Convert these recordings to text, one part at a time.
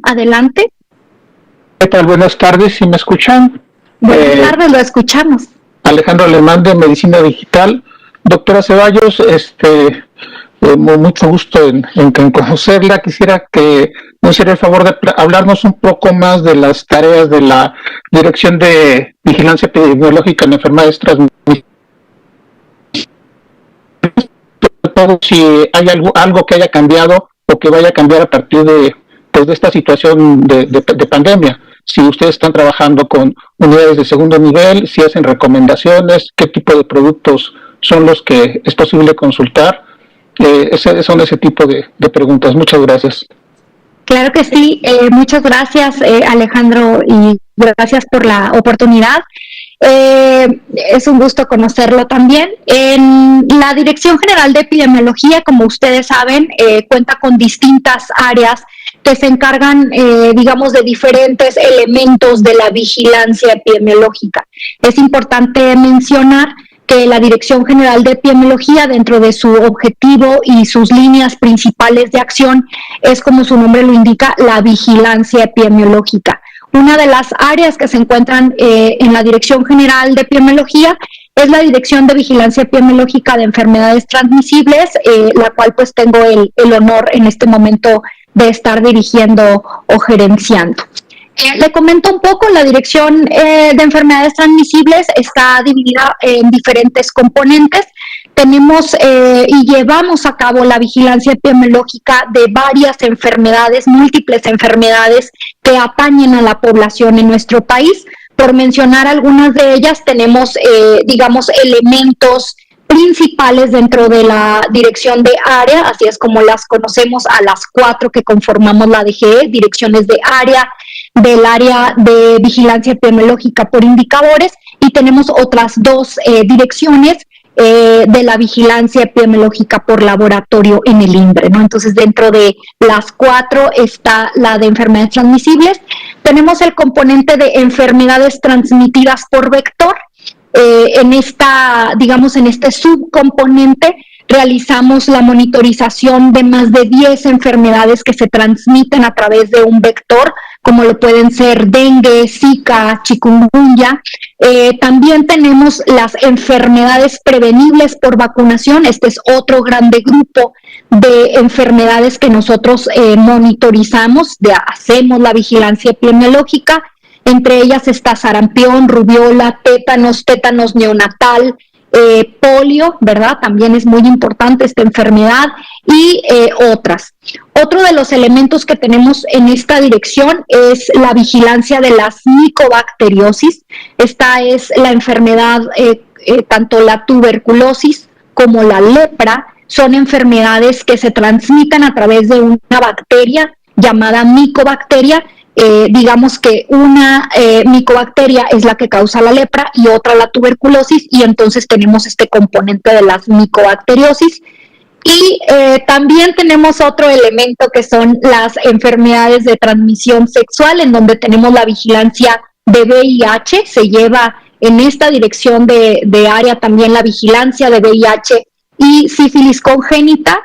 Adelante. ¿Qué tal? Buenas tardes, ¿sí me escuchan? Buenas tardes, lo escuchamos. Alejandro Alemán de Medicina Digital. Doctora Ceballos, mucho gusto en conocerla. Quisiera que nos hiciera el favor de hablarnos un poco más de las tareas de la Dirección de Vigilancia Epidemiológica en Enfermedades Transmisibles. Si hay algo que haya cambiado o que vaya a cambiar a partir de esta situación de pandemia. Si ustedes están trabajando con unidades de segundo nivel, si hacen recomendaciones, qué tipo de productos son los que es posible consultar. Son ese tipo de preguntas. Muchas gracias. Claro que sí. Muchas gracias, Alejandro, y gracias por la oportunidad. Es un gusto conocerlo también. En la Dirección General de Epidemiología, como ustedes saben, cuenta con distintas áreas que se encargan, digamos, de diferentes elementos de la vigilancia epidemiológica. Es importante mencionar que la Dirección General de Epidemiología, dentro de su objetivo y sus líneas principales de acción, es, como su nombre lo indica, la vigilancia epidemiológica. Una de las áreas que se encuentran en la Dirección General de Epidemiología es la Dirección de Vigilancia Epidemiológica de Enfermedades Transmisibles, la cual pues tengo el honor en este momento de estar dirigiendo o gerenciando. Le comento un poco. La Dirección de Enfermedades Transmisibles está dividida en diferentes componentes. Tenemos y llevamos a cabo la vigilancia epidemiológica de varias enfermedades, múltiples enfermedades que atañen a la población en nuestro país. Por mencionar algunas de ellas, tenemos, digamos, elementos principales dentro de la dirección de área, así es como las conocemos a las 4 que conformamos la DGE, direcciones de área, del área de vigilancia epidemiológica por indicadores, y tenemos otras 2 direcciones de la vigilancia epidemiológica por laboratorio en el INDRE, ¿no? Entonces, dentro de las 4 está la de enfermedades transmisibles. Tenemos el componente de enfermedades transmitidas por vector. En esta, digamos, en este subcomponente realizamos la monitorización de más de 10 enfermedades que se transmiten a través de un vector, como lo pueden ser dengue, zika, chikungunya. También tenemos las enfermedades prevenibles por vacunación. Este es otro grande grupo de enfermedades que nosotros monitorizamos, hacemos la vigilancia epidemiológica. Entre ellas está sarampión, rubiola, tétanos neonatal, polio, ¿verdad? También es muy importante esta enfermedad, y otras. Otro de los elementos que tenemos en esta dirección es la vigilancia de las micobacteriosis. Esta es la enfermedad, tanto la tuberculosis como la lepra, son enfermedades que se transmiten a través de una bacteria llamada micobacteria. Digamos que una micobacteria es la que causa la lepra y otra la tuberculosis, y entonces tenemos este componente de las micobacteriosis. Y también tenemos otro elemento que son las enfermedades de transmisión sexual, en donde tenemos la vigilancia de VIH. Se lleva en esta dirección de área también la vigilancia de VIH y sífilis congénita.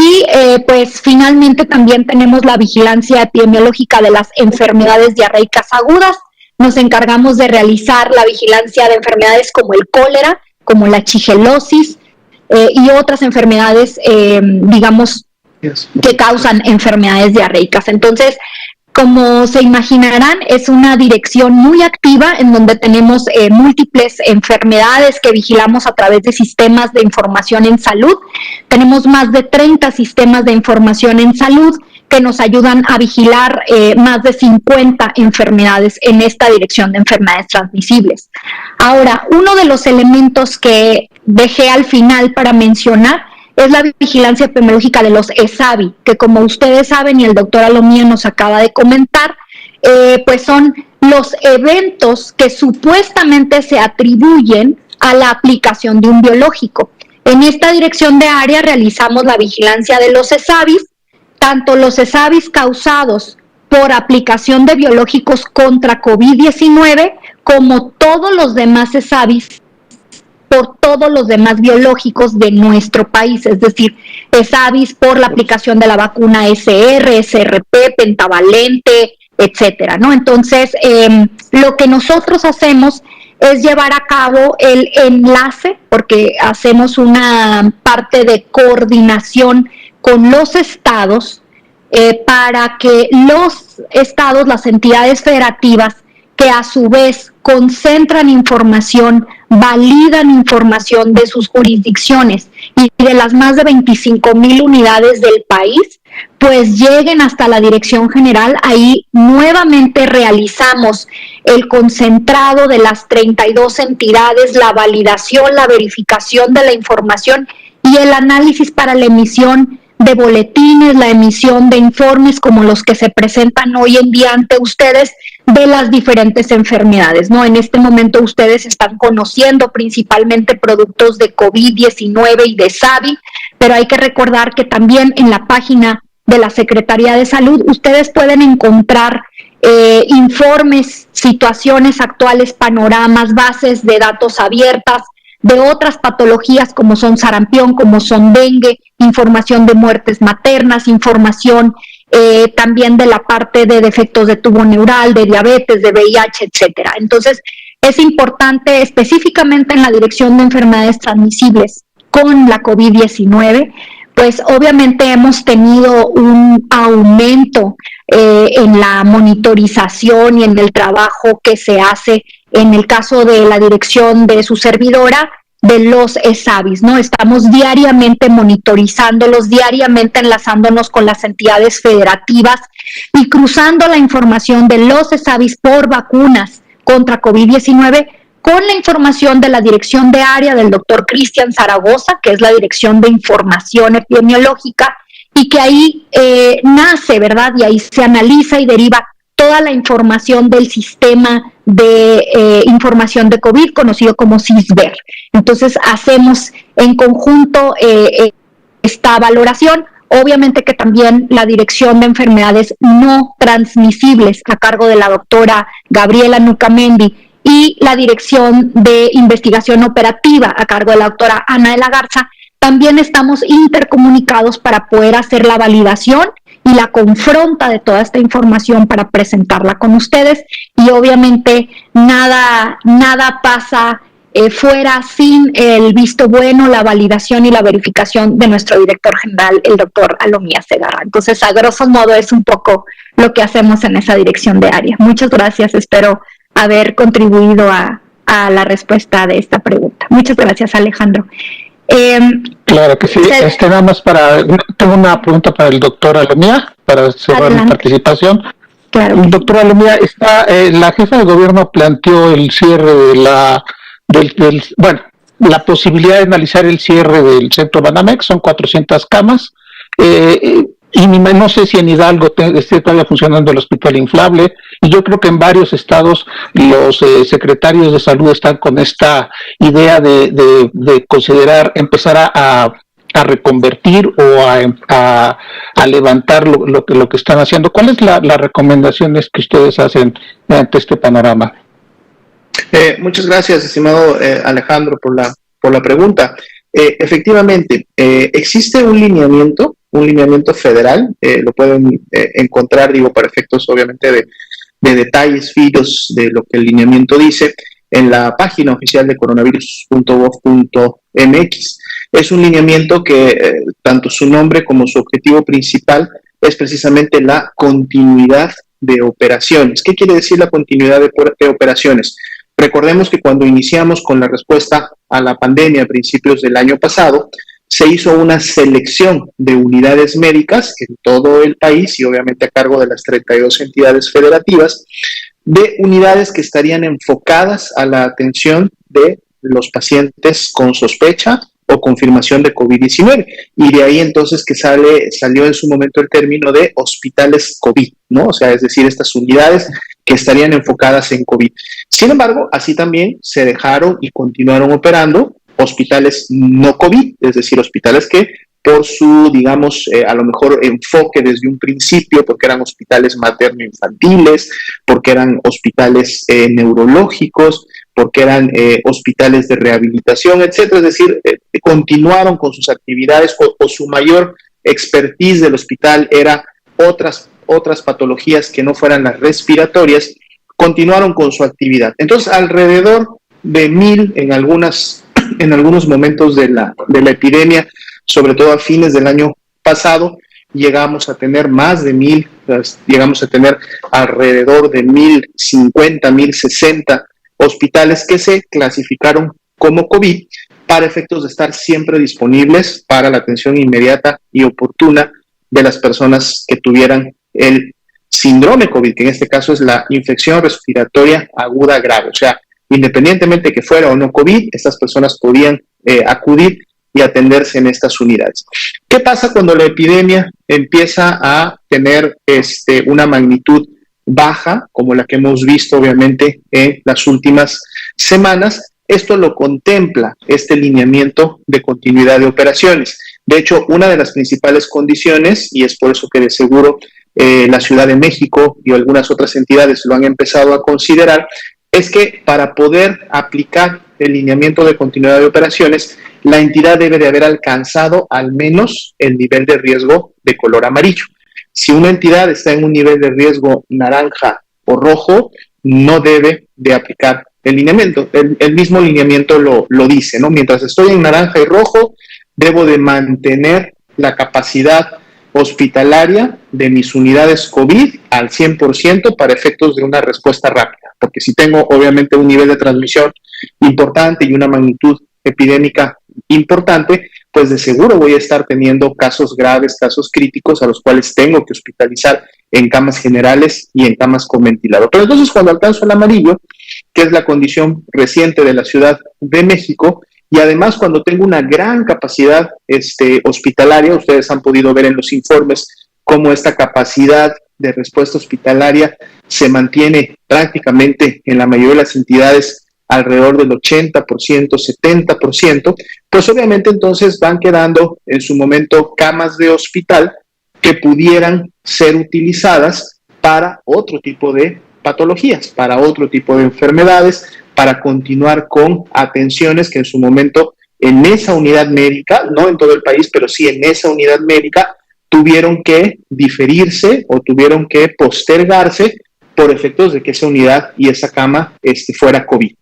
Y pues finalmente también tenemos la vigilancia epidemiológica de las enfermedades diarreicas agudas. Nos encargamos de realizar la vigilancia de enfermedades como el cólera, como la shigellosis y otras enfermedades, digamos, que causan enfermedades diarreicas. Entonces, como se imaginarán, es una dirección muy activa en donde tenemos múltiples enfermedades que vigilamos a través de sistemas de información en salud. Tenemos más de 30 sistemas de información en salud que nos ayudan a vigilar más de 50 enfermedades en esta dirección de enfermedades transmisibles. Ahora, uno de los elementos que dejé al final para mencionar es la vigilancia epidemiológica de los ESAVI, que como ustedes saben y el doctor Alomía nos acaba de comentar, pues son los eventos que supuestamente se atribuyen a la aplicación de un biológico. En esta dirección de área realizamos la vigilancia de los ESAVIs, tanto los ESAVIs causados por aplicación de biológicos contra COVID-19, como todos los demás ESAVIs por todos los demás biológicos de nuestro país, es decir, ESAVIS por la aplicación de la vacuna SR, SRP, pentavalente, etcétera, ¿no? Entonces, lo que nosotros hacemos es llevar a cabo el enlace, porque hacemos una parte de coordinación con los estados para que los estados, las entidades federativas, que a su vez concentran información, validan información de sus jurisdicciones y de las más de 25,000 unidades del país, pues lleguen hasta la Dirección General. Ahí nuevamente realizamos el concentrado de las 32 entidades, la validación, la verificación de la información y el análisis para la emisión de boletines, la emisión de informes como los que se presentan hoy en día ante ustedes de las diferentes enfermedades, ¿no? En este momento ustedes están conociendo principalmente productos de COVID-19 y de SAVI, pero hay que recordar que también en la página de la Secretaría de Salud ustedes pueden encontrar informes, situaciones actuales, panoramas, bases de datos abiertas, de otras patologías como son sarampión, como son dengue, información de muertes maternas, información también de la parte de defectos de tubo neural, de diabetes, de VIH, etcétera. Entonces, es importante específicamente en la Dirección de Enfermedades Transmisibles con la COVID-19, pues obviamente hemos tenido un aumento en la monitorización y en el trabajo que se hace en el caso de la dirección de su servidora, de los ESAVIS, ¿no? Estamos diariamente monitorizándolos, diariamente enlazándonos con las entidades federativas y cruzando la información de los ESAVIS por vacunas contra COVID-19 con la información de la dirección de área del doctor Cristian Zaragoza, que es la Dirección de Información Epidemiológica, y que ahí nace, ¿verdad? Y ahí se analiza y deriva toda la información del sistema de información de COVID, conocido como CISBER. Entonces, hacemos en conjunto esta valoración. Obviamente que también la Dirección de Enfermedades No Transmisibles, a cargo de la doctora Gabriela Nucamendi, y la Dirección de Investigación Operativa, a cargo de la doctora Ana de la Garza, también estamos intercomunicados para poder hacer la validación y la confronta de toda esta información para presentarla con ustedes, y obviamente nada pasa fuera sin el visto bueno, la validación y la verificación de nuestro director general, el doctor Alomía Segarra. Entonces, a grosso modo, es un poco lo que hacemos en esa dirección de área. Muchas gracias, espero haber contribuido a la respuesta de esta pregunta. Muchas gracias, Alejandro. Claro que sí. Nada más tengo una pregunta para el doctor Alomía, para cerrar mi participación. Claro. Doctor Alomía, la jefa de gobierno planteó el cierre de la posibilidad de analizar el cierre del centro Banamex, son 400 camas, y no sé si en Hidalgo esté todavía funcionando el hospital inflable, y yo creo que en varios estados los secretarios de salud están con esta idea de considerar empezar a reconvertir o a levantar lo que están haciendo. ¿Cuáles son las recomendaciones que ustedes hacen ante este panorama? Muchas gracias, estimado Alejandro, por la pregunta. Efectivamente, existe un lineamiento federal, lo pueden encontrar, para efectos obviamente de detalles finos de lo que el lineamiento dice, en la página oficial de coronavirus.gov.mx. Es un lineamiento que tanto su nombre como su objetivo principal es precisamente la continuidad de operaciones. ¿Qué quiere decir la continuidad de operaciones? Recordemos que cuando iniciamos con la respuesta a la pandemia a principios del año pasado, se hizo una selección de unidades médicas en todo el país y obviamente a cargo de las 32 entidades federativas, de unidades que estarían enfocadas a la atención de los pacientes con sospecha o confirmación de COVID-19. Y de ahí entonces que salió en su momento el término de hospitales COVID, ¿no? O sea, es decir, estas unidades que estarían enfocadas en COVID. Sin embargo, así también se dejaron y continuaron operando hospitales no COVID, es decir, hospitales que por su, a lo mejor enfoque desde un principio, porque eran hospitales materno-infantiles, porque eran hospitales neurológicos, porque eran hospitales de rehabilitación, etcétera. Es decir, continuaron con sus actividades o su mayor expertise del hospital era otras patologías que no fueran las respiratorias, continuaron con su actividad. Entonces, alrededor de 1,000 en algunos momentos de la epidemia, sobre todo a fines del año pasado, llegamos a tener más de 1,000, llegamos a tener alrededor de 1,050, 1,060 hospitales que se clasificaron como COVID para efectos de estar siempre disponibles para la atención inmediata y oportuna de las personas que tuvieran el síndrome COVID, que en este caso es la infección respiratoria aguda grave. O sea, independientemente que fuera o no COVID, estas personas podían acudir y atenderse en estas unidades. ¿Qué pasa cuando la epidemia empieza a tener una magnitud baja, como la que hemos visto obviamente en las últimas semanas? Esto lo contempla este lineamiento de continuidad de operaciones. De hecho, una de las principales condiciones, y es por eso que de seguro la Ciudad de México y algunas otras entidades lo han empezado a considerar, es que para poder aplicar el lineamiento de continuidad de operaciones, la entidad debe de haber alcanzado al menos el nivel de riesgo de color amarillo. Si una entidad está en un nivel de riesgo naranja o rojo, no debe de aplicar el lineamiento. El mismo lineamiento lo dice, ¿no? Mientras estoy en naranja y rojo, debo de mantener la capacidad hospitalaria de mis unidades COVID al 100% para efectos de una respuesta rápida, porque si tengo obviamente un nivel de transmisión importante y una magnitud epidémica importante, pues de seguro voy a estar teniendo casos graves, casos críticos a los cuales tengo que hospitalizar en camas generales y en camas con ventilador. Pero entonces cuando alcanzo el amarillo, que es la condición reciente de la Ciudad de México, y además cuando tengo una gran capacidad hospitalaria, ustedes han podido ver en los informes cómo esta capacidad de respuesta hospitalaria se mantiene prácticamente en la mayoría de las entidades alrededor del 80%, 70%, pues obviamente entonces van quedando en su momento camas de hospital que pudieran ser utilizadas para otro tipo de patologías, para otro tipo de enfermedades, para continuar con atenciones que en su momento en esa unidad médica, no en todo el país, pero sí en esa unidad médica, tuvieron que diferirse o tuvieron que postergarse por efectos de que esa unidad y esa cama fuera COVID.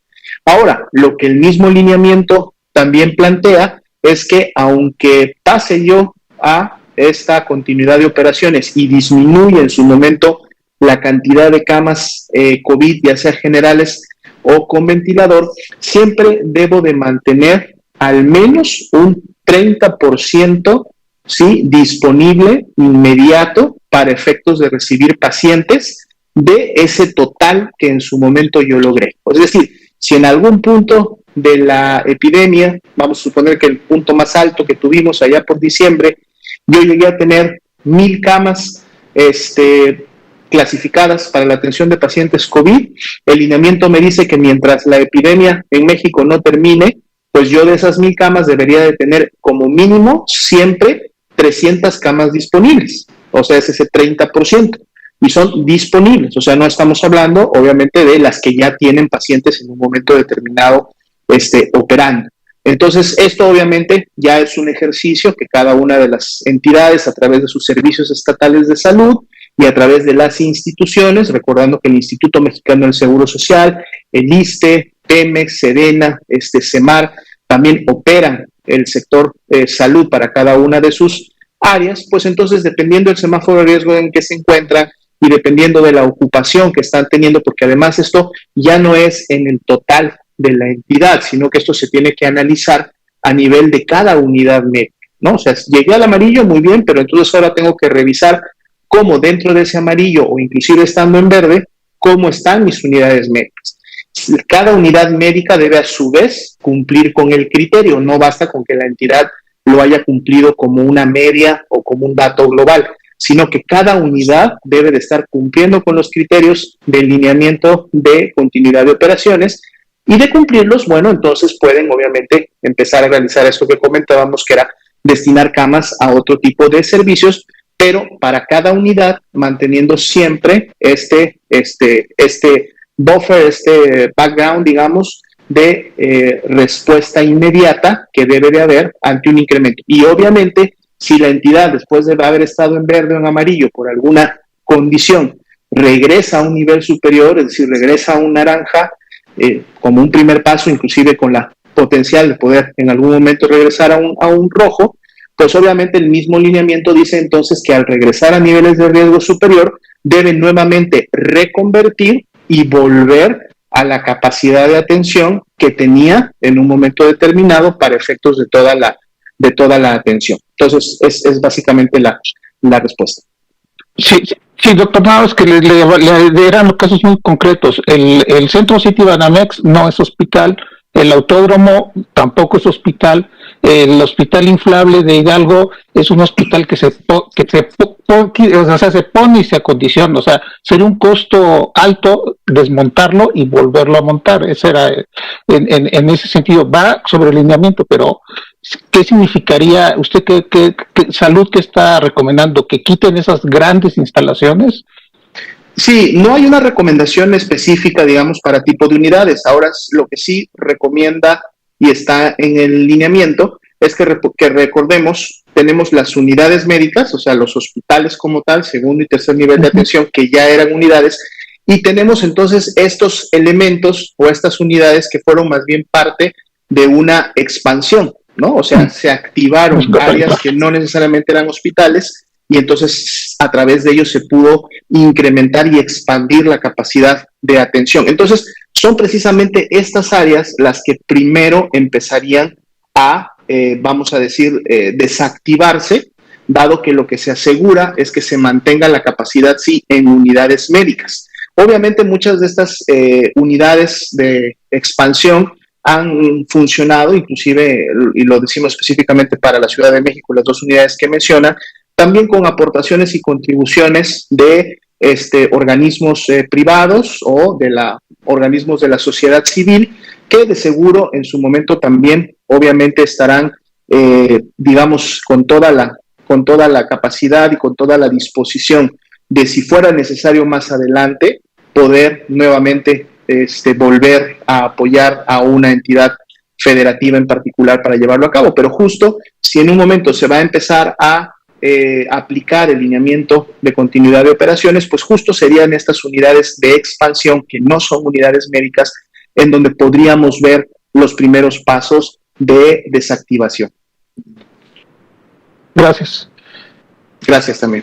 Ahora, lo que el mismo lineamiento también plantea es que aunque pase yo a esta continuidad de operaciones y disminuye en su momento la cantidad de camas COVID, ya sea generales o con ventilador, siempre debo de mantener al menos un 30%, ¿sí?, disponible, inmediato, para efectos de recibir pacientes de ese total que en su momento yo logré. Es decir, si en algún punto de la epidemia, vamos a suponer que el punto más alto que tuvimos allá por diciembre, yo llegué a tener 1,000 camas clasificadas para la atención de pacientes COVID, el lineamiento me dice que mientras la epidemia en México no termine, pues yo de esas 1,000 camas debería de tener como mínimo siempre 300 camas disponibles, o sea, es ese 30%, y son disponibles, o sea, no estamos hablando obviamente de las que ya tienen pacientes en un momento determinado operando. Entonces, esto obviamente ya es un ejercicio que cada una de las entidades a través de sus servicios estatales de salud y a través de las instituciones, recordando que el Instituto Mexicano del Seguro Social, el ISSSTE, Pemex, Sedena, Semar, también operan el sector salud para cada una de sus áreas, pues entonces dependiendo del semáforo de riesgo en que se encuentran y dependiendo de la ocupación que están teniendo, porque además esto ya no es en el total de la entidad, sino que esto se tiene que analizar a nivel de cada unidad médica, ¿no? O sea, llegué al amarillo, muy bien, pero entonces ahora tengo que revisar cómo dentro de ese amarillo o inclusive estando en verde, cómo están mis unidades médicas. Cada unidad médica debe a su vez cumplir con el criterio, no basta con que la entidad lo haya cumplido como una media o como un dato global, sino que cada unidad debe de estar cumpliendo con los criterios del lineamiento de continuidad de operaciones y de cumplirlos, bueno, entonces pueden obviamente empezar a realizar esto que comentábamos, que era destinar camas a otro tipo de servicios, pero para cada unidad manteniendo siempre este buffer, background, digamos, de respuesta inmediata que debe de haber ante un incremento. Y obviamente, si la entidad, después de haber estado en verde o en amarillo por alguna condición, regresa a un nivel superior, es decir, regresa a un naranja, como un primer paso, inclusive con la potencial de poder en algún momento regresar a un rojo, pues obviamente el mismo lineamiento dice entonces que al regresar a niveles de riesgo superior, deben nuevamente reconvertir y volver a la capacidad de atención que tenía en un momento determinado para efectos de toda la atención. Entonces, es básicamente la respuesta. Sí, doctor, no, es que le eran los casos muy concretos. El Centro City Banamex no es hospital, el Autódromo tampoco es hospital, el Hospital Inflable de Hidalgo es un hospital que se pone y se acondiciona, o sea, sería un costo alto desmontarlo y volverlo a montar. Ese era, en ese sentido, va sobre el lineamiento, pero ¿qué significaría usted, qué salud que está recomendando? ¿Que quiten esas grandes instalaciones? Sí, no hay una recomendación específica, digamos, para tipo de unidades. Ahora, lo que sí recomienda y está en el lineamiento es que recordemos, tenemos las unidades médicas, o sea, los hospitales como tal, segundo y tercer nivel de atención, que ya eran unidades, y tenemos entonces estos elementos o estas unidades que fueron más bien parte de una expansión, ¿no? O sea, se activaron áreas que no necesariamente eran hospitales, y entonces a través de ellos se pudo incrementar y expandir la capacidad de atención. Entonces, son precisamente estas áreas las que primero empezarían a, vamos a decir, desactivarse, dado que lo que se asegura es que se mantenga la capacidad, sí, en unidades médicas. Obviamente, muchas de estas unidades de expansión han funcionado, inclusive, y lo decimos específicamente para la Ciudad de México, las dos unidades que menciona, también con aportaciones y contribuciones de organismos privados o de organismos de la sociedad civil, que de seguro en su momento también obviamente estarán, digamos, con toda la capacidad y con toda la disposición de, si fuera necesario más adelante, poder nuevamente volver a apoyar a una entidad federativa en particular para llevarlo a cabo. Pero justo si en un momento se va a empezar a aplicar el lineamiento de continuidad de operaciones, pues justo serían estas unidades de expansión que no son unidades médicas, en donde podríamos ver los primeros pasos de desactivación. Gracias. Gracias también.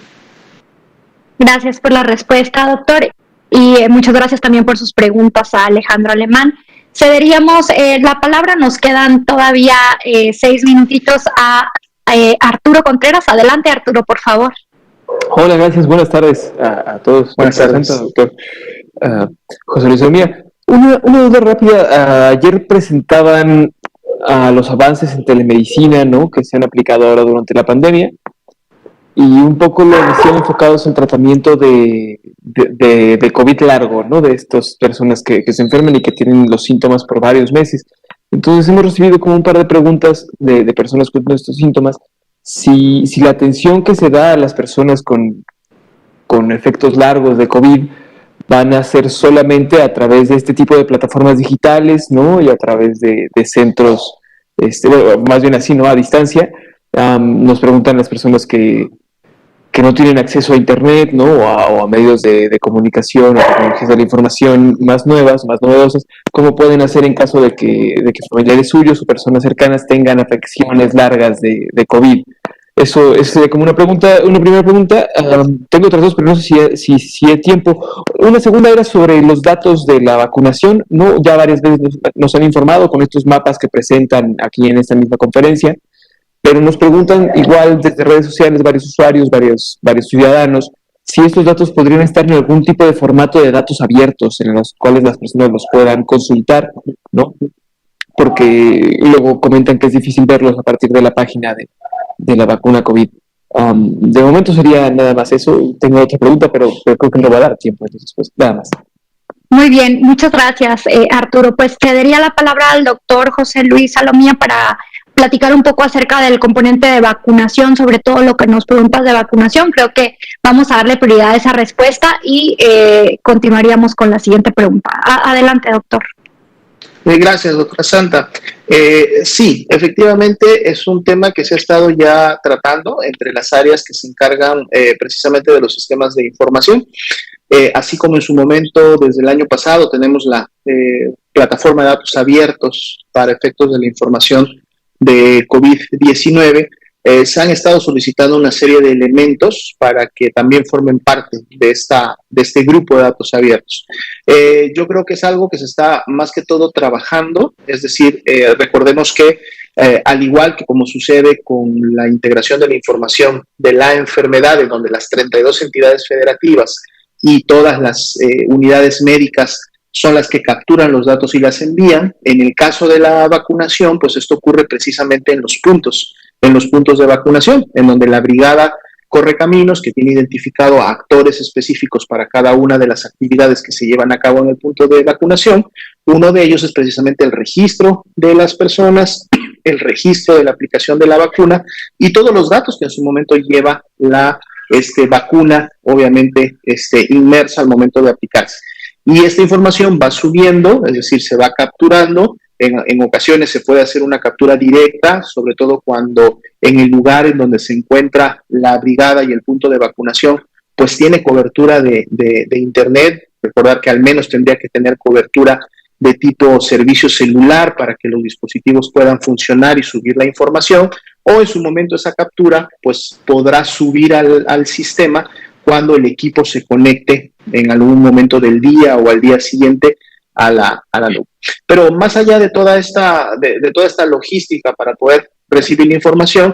Gracias por la respuesta, doctor, y muchas gracias también por sus preguntas a Alejandro Alemán. Cederíamos la palabra, nos quedan todavía 6 minutitos a Arturo Contreras. Adelante, Arturo, por favor. Hola, gracias. Buenas tardes a todos. Buenas tardes, doctor José Luis Omía. Una duda rápida. Ayer presentaban los avances en telemedicina, ¿no?, que se han aplicado ahora durante la pandemia, y un poco lo decían enfocados en tratamiento de COVID largo, ¿no?, de estas personas que se enferman y que tienen los síntomas por varios meses. Entonces hemos recibido como un par de preguntas de personas con estos síntomas, si la atención que se da a las personas con efectos largos de COVID van a ser solamente a través de este tipo de plataformas digitales, ¿no?, y a través de centros, más bien así, ¿no?, a distancia. Nos preguntan las personas que no tienen acceso a internet, ¿no?, o a medios de comunicación, o tecnologías de la información más nuevas, más novedosas, ¿cómo pueden hacer en caso de que familiares suyos o personas cercanas tengan afecciones largas de COVID? Eso es como una primera pregunta. Tengo otras dos, pero no sé si hay tiempo. Una segunda era sobre los datos de la vacunación, ¿no? Ya varias veces nos han informado con estos mapas que presentan aquí en esta misma conferencia, pero nos preguntan igual desde redes sociales varios usuarios, varios ciudadanos, si estos datos podrían estar en algún tipo de formato de datos abiertos en los cuales las personas los puedan consultar, ¿no? Porque luego comentan que es difícil verlos a partir de la página de la vacuna COVID. De momento sería nada más eso. Tengo otra pregunta, pero creo que no va a dar tiempo, entonces pues nada más. Muy bien, muchas gracias, Arturo. Pues cedería la palabra al doctor José Luis Salomía para platicar un poco acerca del componente de vacunación, sobre todo lo que nos preguntas de vacunación. Creo que vamos a darle prioridad a esa respuesta y continuaríamos con la siguiente pregunta. Adelante, doctor. Gracias, doctora Santa. Sí, efectivamente es un tema que se ha estado ya tratando entre las áreas que se encargan precisamente de los sistemas de información. Así como en su momento, desde el año pasado, tenemos la plataforma de datos abiertos para efectos de la información de COVID-19, se han estado solicitando una serie de elementos para que también formen parte de este grupo de datos abiertos. Yo creo que es algo que se está más que todo trabajando, es decir, recordemos que al igual que como sucede con la integración de la información de la enfermedad, en donde las 32 entidades federativas y todas las unidades médicas son las que capturan los datos y las envían, en el caso de la vacunación, pues esto ocurre precisamente en los puntos de vacunación, en donde la brigada Correcaminos, que tiene identificado a actores específicos para cada una de las actividades que se llevan a cabo en el punto de vacunación. Uno de ellos es precisamente el registro de las personas, el registro de la aplicación de la vacuna y todos los datos que en su momento lleva la vacuna, obviamente inmersa al momento de aplicarse. Y esta información va subiendo, es decir, se va capturando. En ocasiones se puede hacer una captura directa, sobre todo cuando en el lugar en donde se encuentra la brigada y el punto de vacunación, pues tiene cobertura de internet. Recordar que al menos tendría que tener cobertura de tipo servicio celular para que los dispositivos puedan funcionar y subir la información, o en su momento esa captura pues podrá subir al sistema cuando el equipo se conecte en algún momento del día o al día siguiente a la nube. Pero más allá de toda esta logística para poder recibir la información,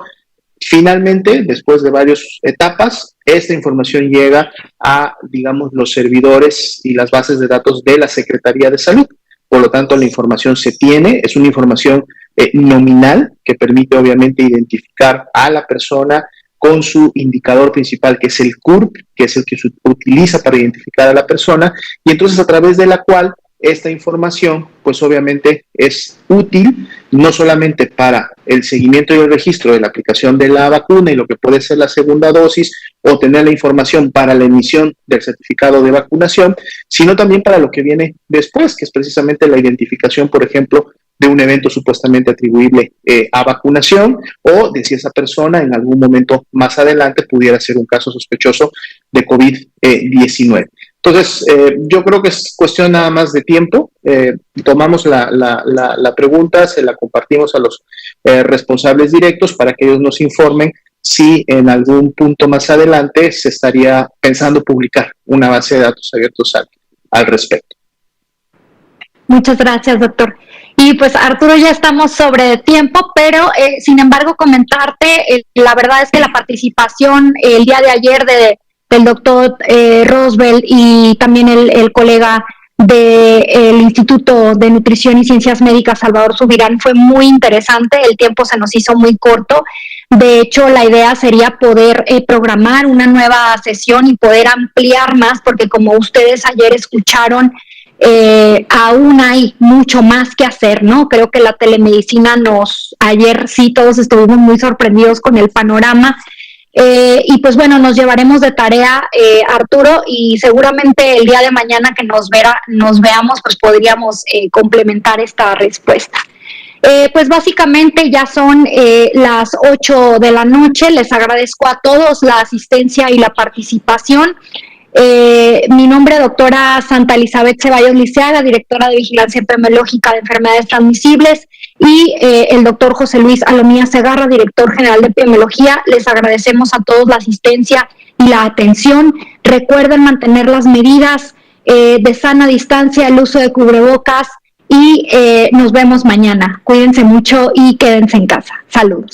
finalmente, después de varias etapas, esta información llega a, digamos, los servidores y las bases de datos de la Secretaría de Salud. Por lo tanto, la información se tiene, es una información nominal que permite obviamente identificar a la persona con su indicador principal, que es el CURP, que es el que se utiliza para identificar a la persona, y entonces a través de la cual esta información, pues obviamente es útil no solamente para el seguimiento y el registro de la aplicación de la vacuna y lo que puede ser la segunda dosis, o tener la información para la emisión del certificado de vacunación, sino también para lo que viene después, que es precisamente la identificación, por ejemplo, de un evento supuestamente atribuible a vacunación, o de si esa persona en algún momento más adelante pudiera ser un caso sospechoso de COVID-19. Entonces, yo creo que es cuestión nada más de tiempo. Tomamos la pregunta, se la compartimos a los responsables directos para que ellos nos informen si en algún punto más adelante se estaría pensando publicar una base de datos abiertos al respecto. Muchas gracias, doctor. Y pues Arturo, ya estamos sobre tiempo, pero sin embargo comentarte, la verdad es que la participación el día de ayer del doctor Rosbel y también el colega del Instituto de Nutrición y Ciencias Médicas, Salvador Subirán, fue muy interesante. El tiempo se nos hizo muy corto. De hecho, la idea sería poder programar una nueva sesión y poder ampliar más, porque como ustedes ayer escucharon, aún hay mucho más que hacer, ¿no? Creo que la telemedicina ayer sí todos estuvimos muy sorprendidos con el panorama. Y pues bueno, nos llevaremos de tarea, Arturo, y seguramente el día de mañana que nos veamos, pues podríamos complementar esta respuesta. Pues básicamente ya son las 8 de la noche. Les agradezco a todos la asistencia y la participación. Mi nombre es doctora Santa Elizabeth Ceballos Liceaga, directora de Vigilancia Epidemiológica de Enfermedades Transmisibles, y el doctor José Luis Alomía Segarra, director general de Epidemiología. Les agradecemos a todos la asistencia y la atención. Recuerden mantener las medidas de sana distancia, el uso de cubrebocas, y nos vemos mañana. Cuídense mucho y quédense en casa. Saludos.